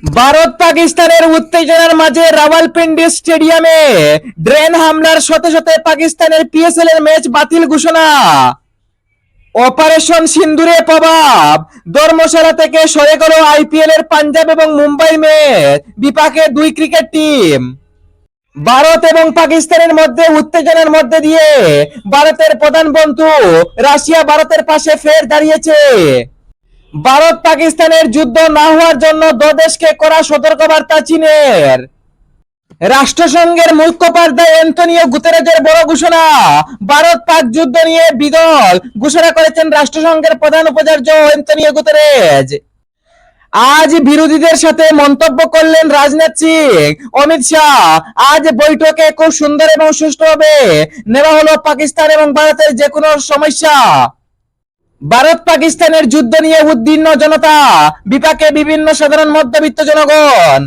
ভারত পাকিস্তানের উত্তেজনার মাঝে রাওয়ালপিন্ডি স্টেডিয়ামে ড্রোন হামলার সাথে সাথে পাকিস্তানের পিএসএল এর ম্যাচ বাতিল ঘোষণা। অপারেশন সিন্দুরে প্রভাব, ধর্মশালা থেকে সরে গেল আইপিএল এর পাঞ্জাব এবং মুম্বাই ম্যাচ, বিপাকে দুই ক্রিকেট টিম। ভারত এবং পাকিস্তানের মধ্যে উত্তেজনার মধ্যে দিয়ে ভারতের প্রধান বন্ধু রাশিয়া ভারতের পাশে ফের দাঁড়িয়েছে। ভারত পাকিস্তানের যুদ্ধ না হওয়ার জন্য দেশকে কড়া সতর্কবার্তা চীনের। রাষ্ট্রসংঘের মুখপাত্র অ্যান্টোনিও গুতেরেজের বড় ঘোষণা, ভারত পাক যুদ্ধ নিয়ে বিদল ঘোষণা করেছেন রাষ্ট্রসংঘের প্রধান উপাচার্য অ্যান্টোনিও গুতেরেজ। আজ বিরোধীদের সাথে মন্তব্য করলেন রাজনাথ সিং, অমিত শাহ। আজ বৈঠকে খুব সুন্দর এবং সুষ্ঠুভাবে নেওয়া হলো পাকিস্তান এবং ভারতের যে কোনো সমস্যা। ভারত পাকিস্তানের যুদ্ধ নিয়ে উদ্বিগ্ন জনতা, বিপাকে বিভিন্ন সাধারণ মধ্যবিত্ত জনগণ।